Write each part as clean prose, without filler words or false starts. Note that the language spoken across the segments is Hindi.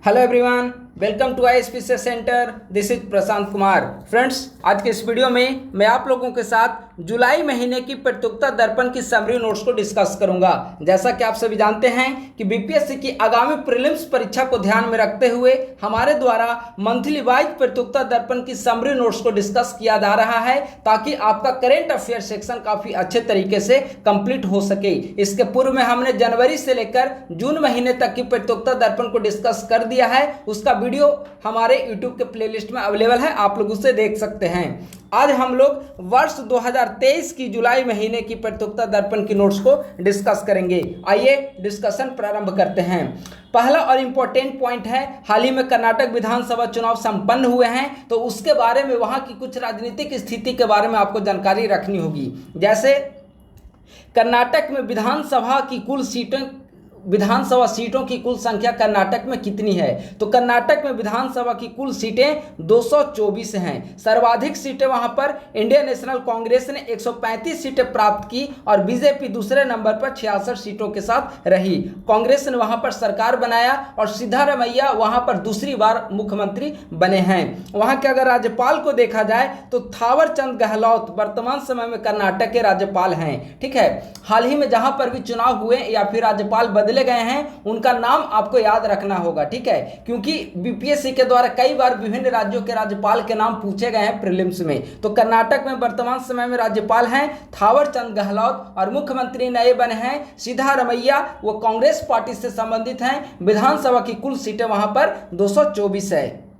Hello everyone, welcome to I speech centre. This is Prashant Kumar. Friends, आज के इस वीडियो में मैं आप लोगों के साथ जुलाई महीने की प्रतियोगिता दर्पण की समरी नोट्स को डिस्कस करूंगा। जैसा कि आप सभी जानते हैं कि बीपीएससी की आगामी प्रीलिम्स परीक्षा को ध्यान में रखते हुए हमारे द्वारा मंथली वाइज प्रतियोगिता दर्पण की समरी नोट्स को डिस्कस किया जा रहा है, ताकि आपका करेंट अफेयर सेक्शन काफ़ी अच्छे तरीके से कंप्लीट हो सके। इसके पूर्व में हमने जनवरी से लेकर जून महीने तक की प्रतियोगिता दर्पण को डिस्कस कर दिया है। उसका वीडियो हमारे YouTube के प्लेलिस्ट में अवेलेबल है, आप लोग उसे देख सकते हैं। आज हम लोग वर्ष 2023 की जुलाई महीने की प्रतियोगिता दर्पण की नोट्स को डिस्कस करेंगे। आइए डिस्कशन प्रारंभ करते हैं। पहला और इम्पोर्टेंट पॉइंट है, हाल ही में कर्नाटक विधानसभा चुनाव संपन्न हुए हैं, तो उसके बारे में वहां की कुछ राजनीतिक स्थिति के बारे में आपको जानकारी रखनी होगी। जैसे कर्नाटक में विधानसभा सीटों की कुल संख्या कर्नाटक में कितनी है? तो कर्नाटक में विधानसभा की कुल सीटें 224 हैं। सर्वाधिक सीटें वहां पर इंडियन नेशनल कांग्रेस ने 135 सीटें प्राप्त की और बीजेपी दूसरे नंबर पर 66 सीटों के साथ रही। कांग्रेस ने वहां पर सरकार बनाया और सिद्धारमैया वहां पर दूसरी बार मुख्यमंत्री बने हैं। वहां के अगर राज्यपाल को देखा जाए तो थावर चंद गहलोत वर्तमान समय में कर्नाटक के राज्यपाल हैं। ठीक है, हाल ही में जहां पर भी चुनाव हुए या फिर राज्यपाल बदले गए हैं, उनका नाम आपको याद रखना होगा। ठीक है, क्योंकि बीपीएससी के द्वारा कई बार विभिन्न राज्यों के राज्यपाल के नाम पूछे गए हैं प्रीलिम्स में। तो कर्नाटक में वर्तमान समय में राज्यपाल हैं थावर चंद गहलोत और मुख्यमंत्री नए बने हैं सिद्धारमैया। वो कांग्रेस पार्टी से संबंधित हैं। विधानसभा की कुल सीटें वहां पर 224 है।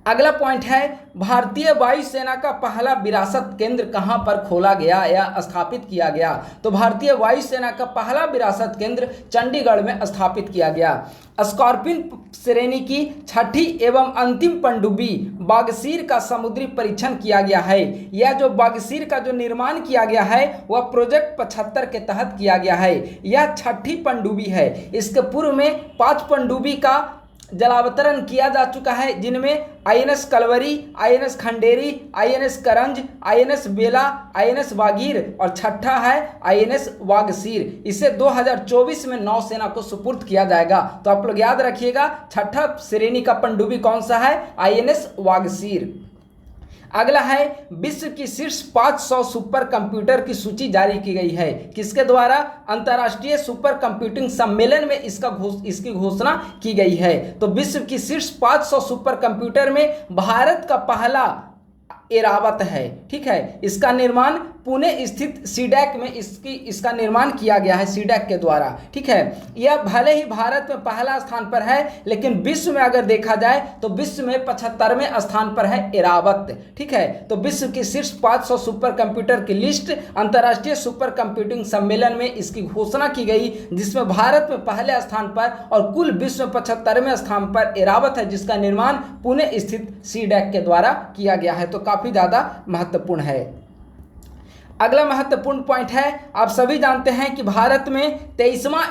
अगला पॉइंट है, भारतीय वायुसेना का पहला विरासत केंद्र कहां पर खोला गया या स्थापित किया गया? तो भारतीय वायुसेना का पहला विरासत केंद्र चंडीगढ़ में स्थापित किया गया। स्कॉर्पिन श्रेणी की छठी एवं अंतिम पनडुब्बी बागसीर का समुद्री परीक्षण किया गया है। यह जो बागसीर का जो निर्माण किया गया है वह प्रोजेक्ट 75 के तहत किया गया है। यह छठी पनडुब्बी है। इसके पूर्व में 5 पनडुब्बी का जलावतरण किया जा चुका है, जिनमें INS Kalvari, INS Khanderi, INS Karanj, INS Vela, INS Vagir और छठा है आईएनएस वागसीर। इसे 2024 में नौसेना को सुपुर्द किया जाएगा। तो आप लोग याद रखिएगा, छठा श्रेणी का पनडुब्बी कौन सा है? आईएनएस वागसीर। अगला है, विश्व की शीर्ष 500 सुपर कंप्यूटर की सूची जारी की गई है। किसके द्वारा? अंतर्राष्ट्रीय सुपर कंप्यूटिंग सम्मेलन में इसकी घोषणा की गई है। तो विश्व की शीर्ष 500 सुपर कंप्यूटर में भारत का पहला एरावत है। ठीक है, इसका निर्माण पुणे स्थित सीडैक में इसका निर्माण किया गया है सीडैक के द्वारा। ठीक है, यह भले ही भारत में पहला स्थान पर है, लेकिन विश्व में अगर देखा जाए तो विश्व में 75वें स्थान पर है एरावत। ठीक है, तो विश्व की शीर्ष 500 सुपर कंप्यूटर की लिस्ट अंतर्राष्ट्रीय सुपर कंप्यूटिंग सम्मेलन में इसकी घोषणा की गई, जिसमें भारत में पहले स्थान पर और कुल विश्व में 75वें स्थान पर एरावत है, जिसका निर्माण पुणे स्थित सीडैक के द्वारा किया गया है। तो काफी ज्यादा महत्वपूर्ण है। अगला महत्वपूर्ण पॉइंट है, आप सभी जानते हैं कि भारत में 23वां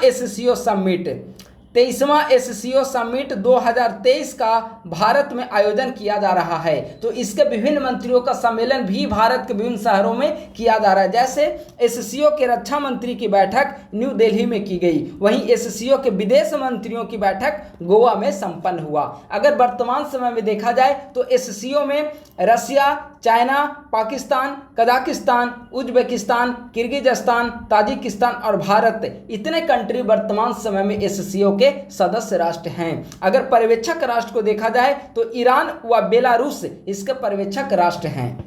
एससीओ समिट 2023 का भारत में आयोजन किया जा रहा है। तो इसके विभिन्न मंत्रियों का सम्मेलन भी भारत के विभिन्न शहरों में किया जा रहा है। जैसे एससीओ के रक्षा मंत्री की बैठक न्यू दिल्ली में की गई, वहीं एससीओ के विदेश मंत्रियों की बैठक गोवा में संपन्न हुआ। अगर वर्तमान समय में देखा जाए तो एससीओ में Russia, China, Pakistan, Kazakhstan, Uzbekistan, Kyrgyzstan, Tajikistan और भारत, इतने कंट्री वर्तमान समय में एससीओ के सदस्य राष्ट्र हैं। अगर पर्यवेक्षक राष्ट्र को देखा जाए तो ईरान व बेलारूस इसके पर्यवेक्षक राष्ट्र हैं।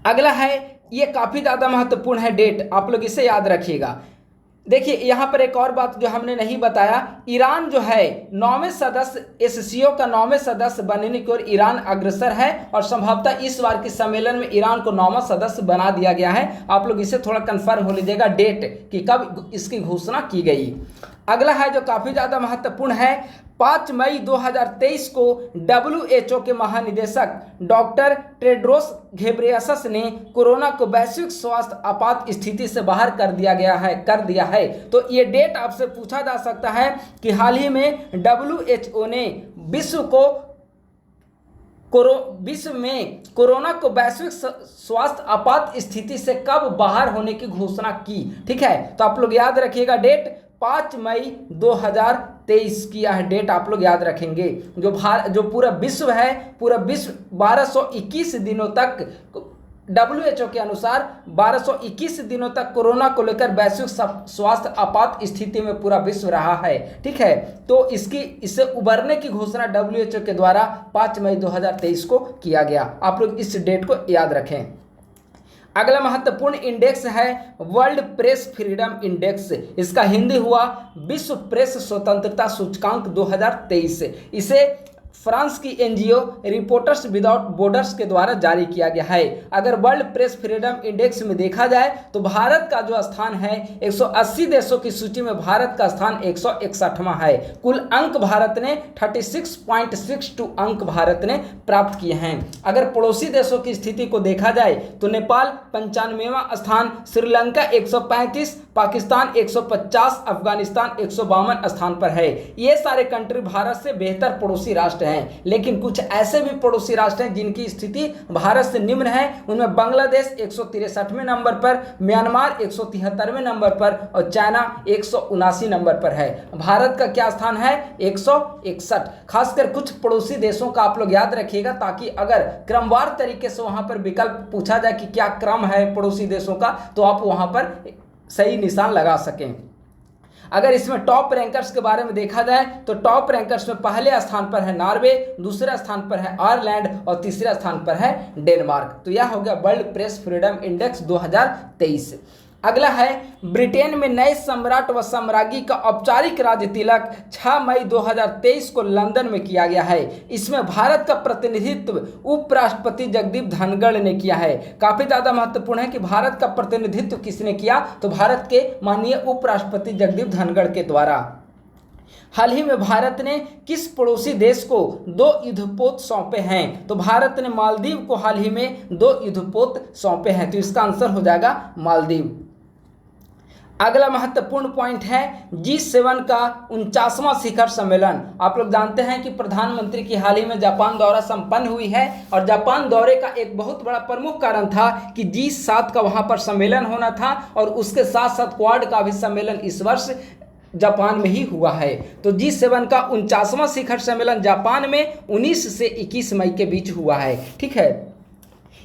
अगला है, ये काफी ज्यादा महत्वपूर्ण है डेट, आप लोग इसे याद रखिएगा। देखिए, यहाँ पर एक और बात जो हमने नहीं बताया, ईरान जो है 9वें सदस्य, एससीओ का 9वें सदस्य बनने की ओर ईरान अग्रसर है और संभवतः इस बार के सम्मेलन में ईरान को 9वां सदस्य बना दिया गया है। आप लोग इसे थोड़ा कंफर्म हो लीजिएगा डेट कि कब इसकी घोषणा की गई। अगला है जो काफी ज्यादा महत्वपूर्ण है, 5 मई 2023 को WHO के महानिदेशक डॉक्टर टेड्रोस घेब्रेयेसस ने कोरोना को वैश्विक स्वास्थ्य आपात स्थिति से बाहर कर दिया है। तो ये डेट आपसे पूछा जा सकता है कि हाल ही में WHO ने विश्व में कोरोना को वैश्विक स्वास्थ्य आपात स्थिति से कब बाहर होने की घोषणा की। ठीक है, तो आप लोग याद रखिएगा डेट 5 मई 2023। 2023 की यह डेट आप लोग याद रखेंगे। जो पूरा विश्व है, पूरा विश्व 1221 दिनों तक WHO के अनुसार 1221 दिनों तक कोरोना को लेकर वैश्विक स्वास्थ्य आपात स्थिति में पूरा विश्व रहा है। ठीक है, तो इससे उबरने की घोषणा WHO के द्वारा 5 मई 2023 को किया गया। आप लोग इस डेट को याद रखें। अगला महत्वपूर्ण इंडेक्स है वर्ल्ड प्रेस फ्रीडम इंडेक्स। इसका हिंदी हुआ विश्व प्रेस स्वतंत्रता सूचकांक 2023। इसे फ्रांस की NGO रिपोर्टर्स विदाउट बॉर्डर्स के द्वारा जारी किया गया है। अगर वर्ल्ड प्रेस फ्रीडम इंडेक्स में देखा जाए तो भारत का जो स्थान है 180 देशों की सूची में भारत का स्थान 161वां है। कुल अंक भारत ने 36.62 अंक भारत ने प्राप्त किए हैं। अगर पड़ोसी देशों की स्थिति को देखा जाए तो नेपाल 95वां स्थान, श्रीलंका 135, पाकिस्तान 150, अफगानिस्तान 152 स्थान पर है। ये सारे कंट्री भारत से बेहतर पड़ोसी राष्ट्र हैं। लेकिन कुछ ऐसे भी पड़ोसी राष्ट्र हैं जिनकी स्थिति भारत से निम्न है। उनमें बांग्लादेश 163वें नंबर पर, म्यांमार 173वें नंबर पर और चाइना 179 नंबर पर है। भारत का क्या स्थान है? 161। खासकर कुछ पड़ोसी देशों का आप लोग याद रखिएगा, ताकि अगर क्रमवार तरीके से वहां पर विकल्प पूछा जाए कि क्या क्रम है पड़ोसी देशों का, तो आप वहां पर सही निशान लगा सकें। अगर इसमें टॉप रैंकर्स के बारे में देखा जाए तो टॉप रैंकर्स में पहले स्थान पर है नॉर्वे, दूसरे स्थान पर है आयरलैंड और तीसरे स्थान पर है डेनमार्क। तो यह हो गया वर्ल्ड प्रेस फ्रीडम इंडेक्स 2023। अगला है ब्रिटेन में नए सम्राट व सम्राज्ञी का औपचारिक राज तिलक 6 मई 2023 को लंदन में किया गया है। इसमें भारत का प्रतिनिधित्व उपराष्ट्रपति जगदीप धनखड़ ने किया है। काफी ज्यादा महत्वपूर्ण है कि भारत का प्रतिनिधित्व किसने किया, तो भारत के माननीय उपराष्ट्रपति जगदीप धनखड़ के द्वारा। हाल ही में भारत ने किस पड़ोसी देश को 2 युद्धपोत सौंपे हैं, तो भारत ने मालदीव को हाल ही में 2 युद्धपोत सौंपे हैं। तो इसका आंसर हो जाएगा मालदीव। अगला महत्वपूर्ण पॉइंट है G7 का 49वां शिखर सम्मेलन। आप लोग जानते हैं कि प्रधानमंत्री की हाल ही में जापान दौरा संपन्न हुई है और जापान दौरे का एक बहुत बड़ा प्रमुख कारण था कि G7 का वहां पर सम्मेलन होना था और उसके साथ साथ क्वाड का भी सम्मेलन इस वर्ष जापान में ही हुआ है। तो G7 का 49वां शिखर सम्मेलन जापान में 19 से 21 मई के बीच हुआ है। ठीक है,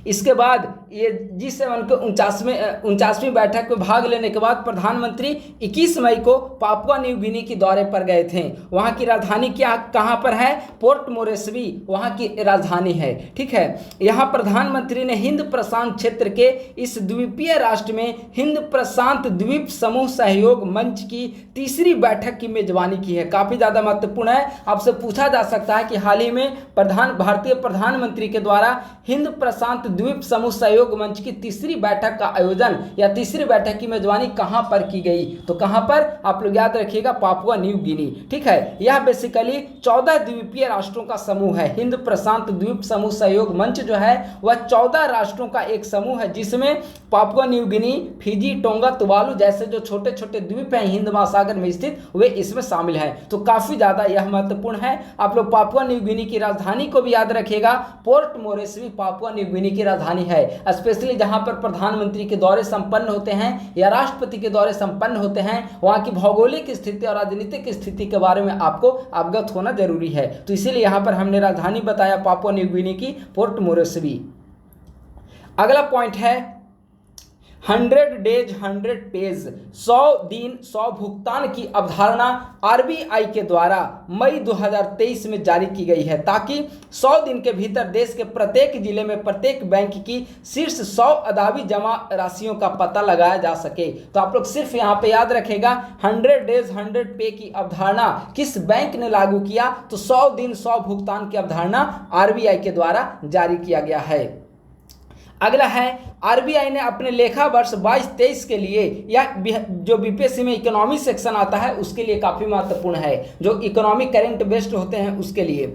इसके बाद ये G7 के 49वीं बैठक में भाग लेने के बाद प्रधानमंत्री 21 मई को पापुआ न्यू गिनी की दौरे पर गए थे। वहाँ की राजधानी कहाँ पर है? पोर्ट मोरेस्बी वहाँ की राजधानी है। ठीक है, यहाँ प्रधानमंत्री ने हिंद प्रशांत क्षेत्र के इस द्वीपीय राष्ट्र में हिंद प्रशांत द्वीप समूह सहयोग मंच की तीसरी बैठक की मेजबानी की है। काफ़ी ज़्यादा महत्वपूर्ण है। आपसे पूछा जा सकता है कि हाल ही में भारतीय प्रधानमंत्री के द्वारा हिंद प्रशांत द्वीप समूह सहयोग मंच की तीसरी बैठक का आयोजन या तीसरी बैठक की मेजबानी कहां पर की गई, तो कहां पर? आप लोग याद रखिएगा, पापुआ न्यू गिनी। ठीक है, यह बेसिकली 14 द्वीपीय राष्ट्रों का समूह है। हिंद प्रशांत द्वीप समूह सहयोग मंच जो है वह 14 राष्ट्रों का एक समूह है, जिसमें Papua New Guinea, Fiji, tonga, Tuvalu जैसे जो छोटे छोटे द्वीप हैं हिंद महासागर में स्थित, वे इसमें शामिल हैं। तो काफी ज्यादा यह महत्वपूर्ण है। आप लोग पापुआ न्यू गिनी की राजधानी को भी याद रखिएगा, port Moresby Papua New Guinea की राजधानी है। स्पेशली जहां पर प्रधानमंत्री के दौरे संपन्न होते हैं या राष्ट्रपति के दौरे संपन्न होते हैं, वहां की भौगोलिक स्थिति और राजनीतिक स्थिति के बारे में आपको अवगत होना जरूरी है। तो इसीलिए यहां पर हमने राजधानी बताया पापुआ न्यू गिनी की पोर्ट मोरेस्बी। अगला पॉइंट है 100 डेज 100 पेज, 100 दिन 100 भुगतान की अवधारणा RBI के द्वारा मई 2023 में जारी की गई है, ताकि 100 दिन के भीतर देश के प्रत्येक जिले में प्रत्येक बैंक की शीर्ष 100 अदावी जमा राशियों का पता लगाया जा सके। तो आप लोग सिर्फ यहाँ पे याद रखेगा 100 डेज 100 पे की अवधारणा किस बैंक ने लागू किया, तो 100 दिन 100 भुगतान की अवधारणा RBI के द्वारा जारी किया गया है। अगला है RBI ने अपने लेखा वर्ष 22-23 के लिए, या जो BPSC में इकोनॉमी सेक्शन आता है उसके लिए काफ़ी महत्वपूर्ण है, जो इकोनॉमी करेंट बेस्ड होते हैं उसके लिए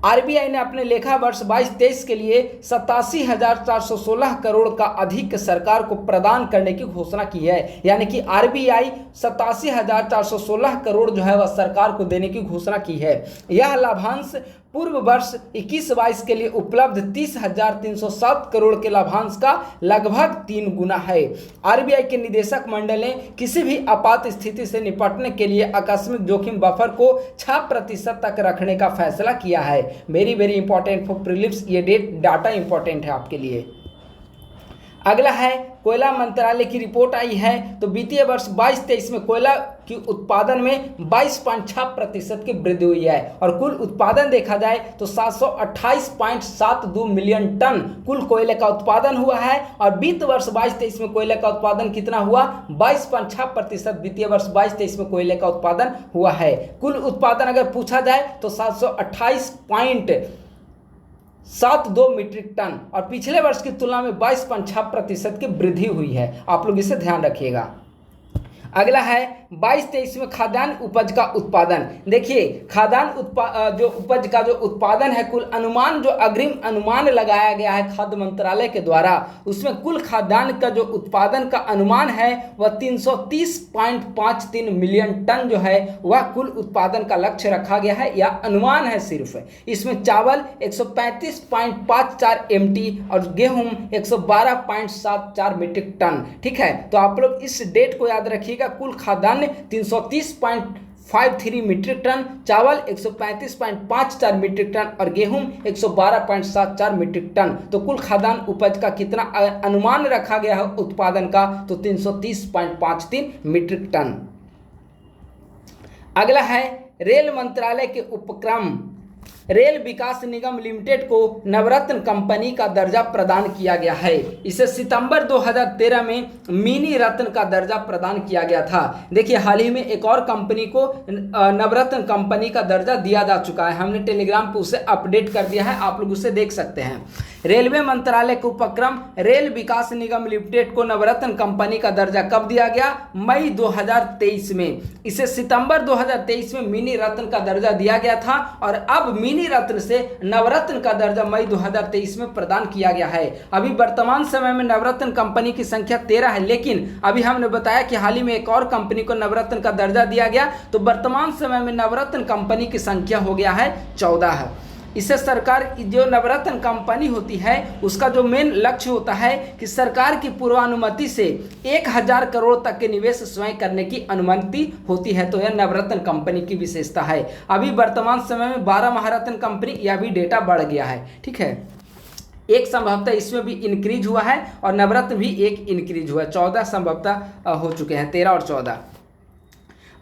RBI ने अपने लेखा वर्ष 22-23 के लिए 87,416 करोड़ का अधिक सरकार को प्रदान करने की घोषणा की है। यानी कि RBI 87,416 करोड़ जो है वह सरकार को देने की घोषणा की है। यह लाभांश पूर्व वर्ष 21-22 के लिए उपलब्ध 30,307 करोड़ के लाभांश का लगभग 3 गुना है। आरबीआई के निदेशक मंडल ने किसी भी आपात स्थिति से निपटने के लिए आकस्मिक जोखिम बफर को 6% तक रखने का फैसला किया है। वेरी इंपॉर्टेंट फॉर प्रीलिम्स, ये डाटा इंपॉर्टेंट है आपके लिए। अगला है कोयला मंत्रालय की रिपोर्ट आई है, तो वित्तीय वर्ष 22-23 में कोयला की उत्पादन में 22.6% की वृद्धि हुई है और कुल उत्पादन देखा जाए तो 728.72 मिलियन टन कुल कोयले का उत्पादन हुआ है। और वित्त वर्ष 22-23 में कोयले का उत्पादन कितना हुआ? 22.6% वित्तीय वर्ष 22-23 में कोयले का उत्पादन हुआ है। कुल उत्पादन अगर पूछा जाए तो 728.72 मीट्रिक टन और पिछले वर्ष की तुलना में 22.6% की वृद्धि हुई है। आप लोग इसे ध्यान रखिएगा। अगला है 22-23 में खाद्यान्न उपज का उत्पादन। देखिए खाद्यान्न जो उपज का जो उत्पादन है, कुल अनुमान जो अग्रिम अनुमान लगाया गया है खाद्य मंत्रालय के द्वारा, उसमें कुल खाद्यान्न का जो उत्पादन का अनुमान है वह 330.53 मिलियन टन जो है वह कुल उत्पादन का लक्ष्य रखा गया है, या अनुमान है सिर्फ। इसमें चावल 135.54 MT और गेहूं 112.74 मीट्रिक टन। ठीक है, तो आप लोग इस डेट को याद रखिएगा। कुल खाद्यान्न 330.53 मीट्रिक टन, चावल 135.54 मीट्रिक टन और गेहूं 112.74 मीट्रिक टन। तो कुल खाद्यान्न उपज का कितना अनुमान रखा गया है उत्पादन का? तो 330.53 मीट्रिक टन। अगला है रेल मंत्रालय के उपक्रम रेल विकास निगम लिमिटेड को नवरत्न कंपनी का दर्जा प्रदान किया गया है। इसे सितंबर 2013 में मिनी रत्न का दर्जा प्रदान किया गया था। देखिए हाल ही में एक और कंपनी को नवरत्न कंपनी का दर्जा दिया जा चुका है। हमने टेलीग्राम पर उसे अपडेट कर दिया है, आप लोग उसे देख सकते हैं। रेलवे मंत्रालय के उपक्रम रेल विकास निगम लिमिटेड को नवरत्न कंपनी का दर्जा कब दिया गया? मई 2023 में। इसे सितंबर 2023 में मिनी रत्न का दर्जा दिया गया था और अब मिनी रत्न से नवरत्न का दर्जा मई 2023 में प्रदान किया गया है। अभी वर्तमान समय में नवरत्न कंपनी की संख्या 13 है, लेकिन अभी हमने बताया कि हाल ही में एक और कंपनी को नवरत्न का दर्जा दिया गया, तो वर्तमान समय में नवरत्न कंपनी की संख्या हो गया है 14 है। इससे सरकार जो नवरत्न कंपनी होती है उसका जो मेन लक्ष्य होता है कि सरकार की पूर्वानुमति से 1000 करोड़ तक के निवेश स्वयं करने की अनुमति होती है। तो यह नवरत्न कंपनी की विशेषता है। अभी वर्तमान समय में 12 महारत्न कंपनी, यह भी डेटा बढ़ गया है। ठीक है, एक संभवतः इसमें भी इंक्रीज हुआ है और नवरत्न भी एक इंक्रीज हुआ है। 14 संभवतः हो चुके हैं, 13 और 14।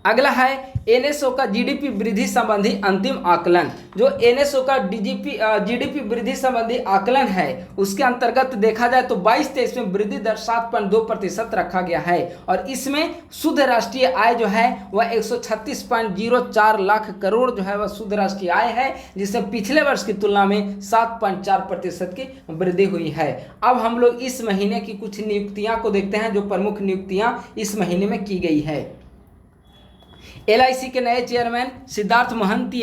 अगला है एनएसओ का जीडीपी वृद्धि संबंधी अंतिम आकलन। जो एनएसओ का जीडीपी वृद्धि संबंधी आकलन है उसके अंतर्गत देखा जाए तो 22-23 में वृद्धि दर 7.2% रखा गया है और इसमें शुद्ध राष्ट्रीय आय जो है वह 136.04 लाख करोड़ जो है वह शुद्ध राष्ट्रीय आय है, जिससे पिछले वर्ष की तुलना में 7.4% की वृद्धि हुई है। अब हम लोग इस महीने की कुछ नियुक्तियां को देखते हैं, जो प्रमुख नियुक्तियां इस महीने में की गई है। एलआईसी के नए चेयरमैन सिद्धार्थ महंती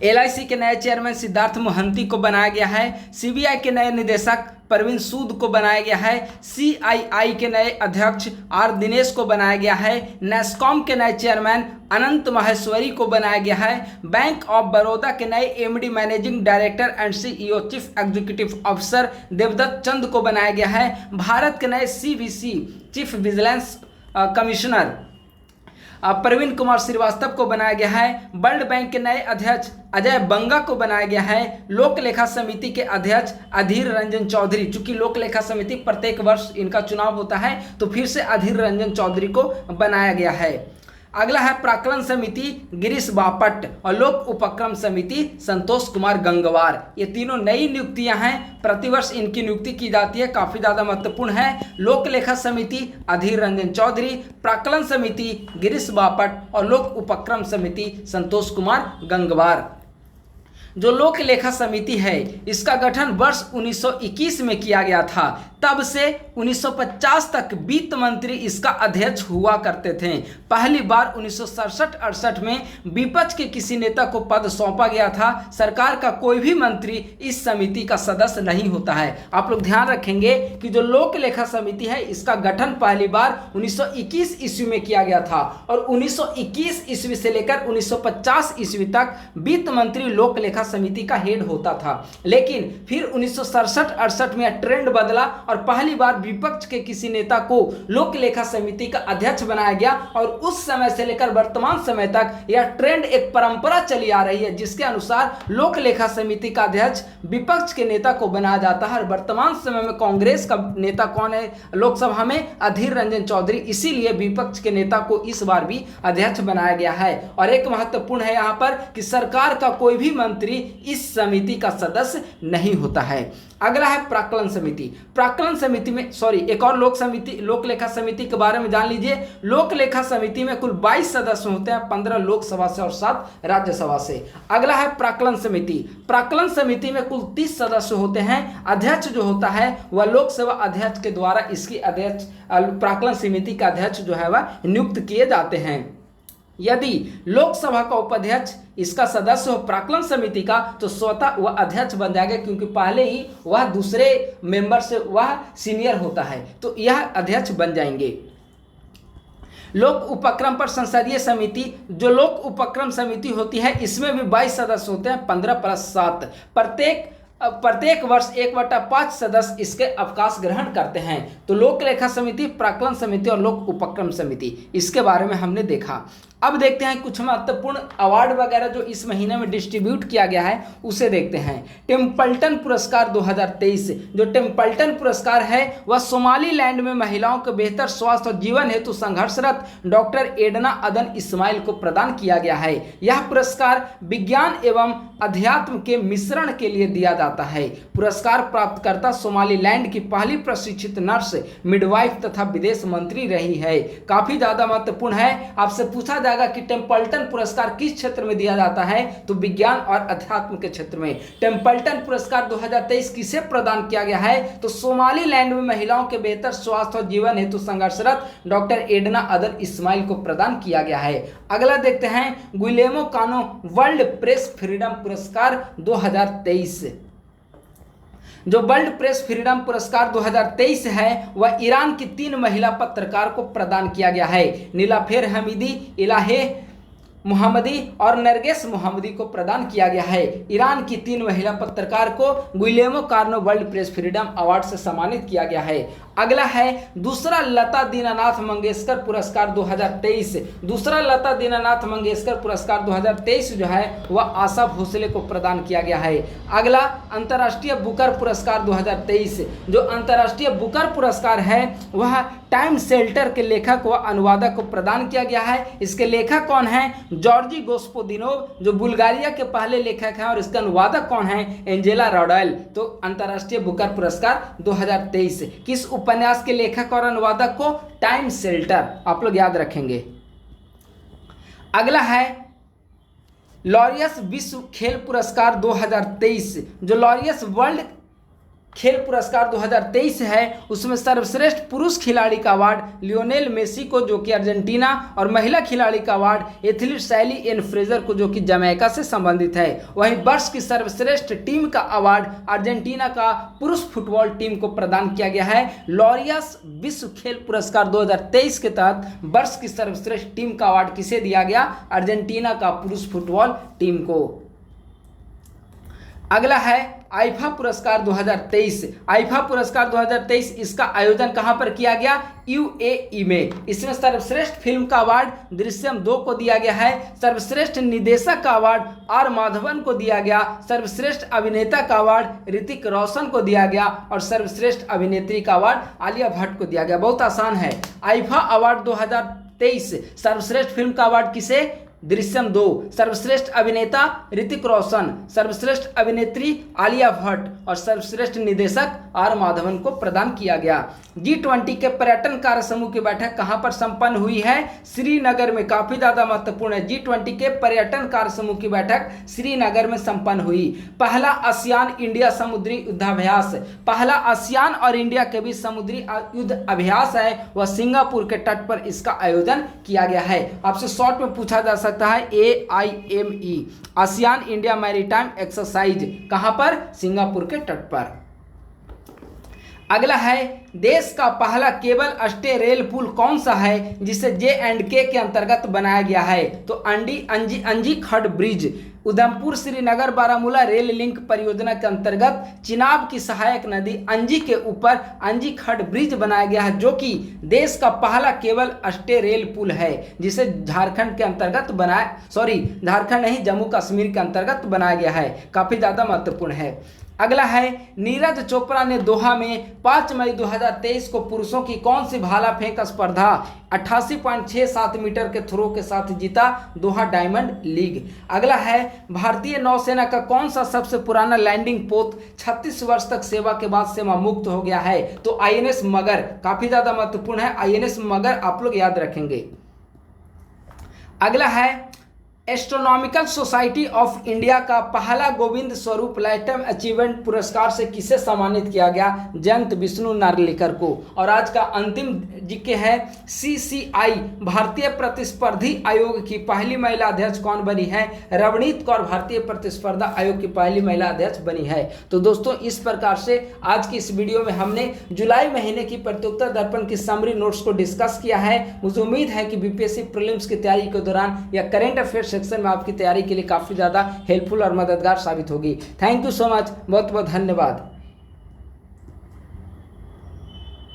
एलआईसी के नए चेयरमैन सिद्धार्थ महंती को बनाया गया है। सीबीआई के नए निदेशक परवीन सूद को बनाया गया है। सीआईआई के नए अध्यक्ष आर दिनेश को बनाया गया है। नेस्कॉम के नए चेयरमैन अनंत माहेश्वरी को बनाया गया है। बैंक ऑफ बड़ौदा के नए MD managing director and CEO chief executive officer Devdutt Chand को बनाया गया है। भारत के नए CVC chief vigilance commissioner Praveen Kumar Srivastava को बनाया गया है। वर्ल्ड बैंक के नए अध्यक्ष अजय बंगा को बनाया गया है। लोक लेखा समिति के अध्यक्ष अधीर रंजन चौधरी, चूंकि लोक लेखा समिति प्रत्येक वर्ष इनका चुनाव होता है तो फिर से अधीर रंजन चौधरी को बनाया गया है। अगला है प्राक्कलन समिति गिरीश बापट और लोक उपक्रम समिति संतोष कुमार गंगवार। ये तीनों नई नियुक्तियां हैं, प्रतिवर्ष इनकी नियुक्ति की जाती है, काफ़ी ज़्यादा महत्वपूर्ण है। लोक लेखा समिति अधीर रंजन चौधरी, प्राक्कलन समिति गिरीश बापट और लोक उपक्रम समिति संतोष कुमार गंगवार। जो लोक लेखा समिति है इसका गठन वर्ष 1921 में किया गया था। तब से 1950 तक वित्त मंत्री इसका अध्यक्ष हुआ करते थे। पहली बार 1967-68 में विपक्ष के किसी नेता को पद सौंपा गया था। सरकार का कोई भी मंत्री इस समिति का सदस्य नहीं होता है। आप लोग ध्यान रखेंगे कि जो लोक लेखा समिति है इसका गठन पहली बार 1921 ईस्वी में किया गया था और 1921 ईस्वी से लेकर 1950 ईस्वी तक वित्त मंत्री लोक लेखा समिति का हेड होता था। लेकिन फिर 1967-68 में ट्रेंड बदला और पहली बार विपक्ष के किसी नेता को लोक लेखा समिति का अध्यक्ष बनाया गया और उस समय से लेकर वर्तमान समय तक यह ट्रेंड एक परंपरा चली आ रही है जिसके अनुसार लोक लेखा समिति का अध्यक्ष विपक्ष के नेता को बनाया जाता है। और वर्तमान समय में कांग्रेस का नेता कौन है लोकसभा में? अधीर रंजन चौधरी। इसीलिए विपक्ष के नेता को इस बार भी अध्यक्ष बनाया गया है। और एक महत्वपूर्ण है यहाँ पर कि सरकार का कोई भी मंत्री इस समिति का सदस्य नहीं होता है। अगला है प्राक्कलन समिति। प्राक्कलन समिति में एक और लोक लेखा समिति के बारे में जान लीजिए। लोक लेखा समिति में कुल 22 सदस्य होते हैं, 15 लोकसभा से और 7 राज्यसभा से। अगला है प्राक्कलन समिति। प्राक्कलन समिति में कुल 30 सदस्य होते हैं। अध्यक्ष जो होता है वह लोकसभा अध्यक्ष के द्वारा इसकी अध्यक्ष प्राक्कलन समिति का अध्यक्ष जो है वह नियुक्त किए जाते हैं। यदि लोकसभा का उपाध्यक्ष इसका सदस्य हो प्राक्कलन समिति का तो स्वतः वह अध्यक्ष बन जाएगा, क्योंकि पहले ही वह दूसरे मेंबर से वह सीनियर होता है, तो यह अध्यक्ष बन जाएंगे। लोक उपक्रम पर संसदीय समिति, जो लोक उपक्रम समिति होती है इसमें भी 22 सदस्य होते हैं, 15 + 7। प्रत्येक वर्ष 1/5 सदस्य इसके अवकाश ग्रहण करते हैं। तो लोक लेखा समिति, प्राक्कलन समिति और लोक उपक्रम समिति, इसके बारे में हमने देखा। अब देखते हैं कुछ महत्वपूर्ण अवार्ड वगैरह जो इस महीने में डिस्ट्रीब्यूट किया गया है उसे देखते हैं। टेम्पल्टन पुरस्कार 2023, जो टेम्पल्टन पुरस्कार है वह सोमालीलैंड में महिलाओं के बेहतर स्वास्थ्य और जीवन हेतु संघर्षरत डॉक्टर एडना अदन इस्माइल को प्रदान किया गया है। यह पुरस्कार विज्ञान एवं अध्यात्म के मिश्रण के लिए दिया जाता है। पुरस्कार प्राप्तकर्ता सोमालीलैंड की पहली प्रशिक्षित नर्स, मिडवाइफ तथा विदेश मंत्री रही है। काफी ज्यादा महत्वपूर्ण है। आपसे पूछा जाएगा कि टेम्पल्टन पुरस्कार किस क्षेत्र में दिया जाता है, तो विज्ञान और अध्यात्म के क्षेत्र में। टेम्पल्टन पुरस्कार 2023 किसे प्रदान किया गया है, तो सोमालीलैंड में महिलाओं के बेहतर स्वास्थ्य और जीवन हेतु संघर्षरत डॉक्टर एडना अदन इस्माइल को प्रदान किया गया है। अगला देखते हैं गुइलेमो कानो वर्ल्ड प्रेस फ्रीडम पुरस्कार 2023। जो वर्ल्ड प्रेस फ्रीडम पुरस्कार 2023 है वह ईरान की 3 महिला पत्रकार को प्रदान किया गया है। नीलाफेर हमीदी, इलाहे मोहम्मदी और नरगिस मोहम्मदी को प्रदान किया गया है। ईरान की 3 महिला पत्रकार को Guillermo Cano world press freedom award से सम्मानित किया गया है। अगला है दूसरा लता दीनानाथ मंगेशकर पुरस्कार 2023। दूसरा लता दीनानाथ मंगेशकर पुरस्कार 2023 जो है वह आशा भोसले को प्रदान किया गया है। अगला अंतर्राष्ट्रीय बुकर पुरस्कार 2023। जो अंतर्राष्ट्रीय बुकर पुरस्कार है वह टाइम शेल्टर के लेखक व अनुवादक को प्रदान किया गया है। इसके लेखक कौन है? जॉर्जी गोस्पोदिनोव, जो बुल्गारिया के पहले लेखक हैं, और इसका अनुवादक कौन है? एंजेला रॉडॉयल। तो अंतर्राष्ट्रीय बुकर पुरस्कार 2023 किस उपन्यास के लेखक और अनुवादक को? Time shelter. आप लोग याद रखेंगे। अगला है लॉरियस विश्व खेल पुरस्कार 2023। जो लॉरियस वर्ल्ड खेल पुरस्कार 2023 है उसमें सर्वश्रेष्ठ पुरुष खिलाड़ी का अवार्ड लियोनेल मेसी को, जो कि अर्जेंटीना, और महिला खिलाड़ी का अवार्ड एथलीट सैली एन फ्रेजर को, जो कि जमैका से संबंधित है। वहीं वर्ष की सर्वश्रेष्ठ टीम का अवार्ड अर्जेंटीना का पुरुष फुटबॉल टीम को प्रदान किया गया है। लॉरियस विश्व खेल पुरस्कार 2023 के तहत वर्ष की सर्वश्रेष्ठ टीम का अवार्ड किसे दिया गया? अर्जेंटीना का पुरुष फुटबॉल टीम को। अगला है आईफा पुरस्कार 2023। आईफा पुरस्कार 2023 इसका आयोजन कहां पर किया गया? यूएई में। इसमें सर्वश्रेष्ठ फिल्म का अवार्ड दृश्यम 2 को दिया गया है। सर्वश्रेष्ठ निदेशक का अवार्ड आर माधवन को दिया गया। सर्वश्रेष्ठ अभिनेता का अवार्ड ऋतिक रोशन को दिया गया और सर्वश्रेष्ठ अभिनेत्री का अवार्ड आलिया भट्ट को दिया गया। बहुत आसान है। आईफा अवार्ड 2023 सर्वश्रेष्ठ फिल्म का अवार्ड किसे? दृश्यम 2, सर्वश्रेष्ठ अभिनेता ऋतिक रोशन, सर्वश्रेष्ठ अभिनेत्री आलिया भट्ट और सर्वश्रेष्ठ निर्देशक आर माधवन को प्रदान किया गया। G20 के पर्यटन कार्य समूह की बैठक कहां पर संपन्न हुई है? श्रीनगर में। काफी ज्यादा महत्वपूर्ण है, G20 के पर्यटन कार्य समूह की बैठक श्रीनगर में संपन्न हुई। पहला आसियान इंडिया समुद्री युद्धाभ्यास, पहला आसियान और इंडिया के बीच समुद्री युद्ध अभ्यास है वह सिंगापुर के तट पर इसका आयोजन किया गया है। आपसे शॉर्ट में पूछा जा सकता है AIME, ASEAN India maritime exercise, कहां पर? सिंगापुर के तट पर। अगला है, देश का पहला केबल स्टे रेल पुल कौन सा है जिसे J&K के अंतर्गत बनाया गया है? तो अंजी खड़ bridge, Udhampur Srinagar Baramulla rail link परियोजना के अंतर्गत चिनाब की सहायक नदी अंजी के ऊपर अंजी खड़ ब्रिज बनाया गया है, जो कि देश का पहला केबल स्टे रेल पुल है जिसे झारखंड के अंतर्गत झारखंड नहीं, जम्मू कश्मीर के अंतर्गत बनाया गया है। काफी ज्यादा महत्वपूर्ण है। अगला है, नीरज चोपड़ा ने दोहा में 5 मई 2023 को पुरुषों की कौन सी भाला फेंक स्पर्धा 88.67 मीटर के थ्रो के साथ जीता? दोहा डायमंड लीग। अगला है, भारतीय नौसेना का कौन सा सबसे पुराना लैंडिंग पोत 36 वर्ष तक सेवा के बाद सेवा मुक्त हो गया है? तो INS मगर। काफी ज्यादा महत्वपूर्ण है, INS मगर आप लोग याद रखेंगे। अगला है, एस्ट्रोनॉमिकल सोसाइटी ऑफ इंडिया का पहला गोविंद स्वरूप लाइफटाइम अचीवमेंट पुरस्कार से किसे सम्मानित किया गया? जयंत विष्णु नार्लिकर को। और आज का अंतिम जीके है, CCI भारतीय प्रतिस्पर्धी आयोग की पहली महिला अध्यक्ष कौन बनी है? रवनीत कौर भारतीय प्रतिस्पर्धा आयोग की पहली महिला अध्यक्ष बनी है। तो दोस्तों, इस प्रकार से आज की इस वीडियो में हमने जुलाई महीने की प्रतियोगिता दर्पण की समरी नोट्स को डिस्कस किया है। मुझे उम्मीद है कि BPSC प्रीलिम्स की तैयारी के दौरान या करेंट अफेयर्स सेक्शन में आपकी तैयारी के लिए काफी ज्यादा हेल्पफुल और मददगार साबित होगी। थैंक यू सो मच, बहुत बहुत धन्यवाद।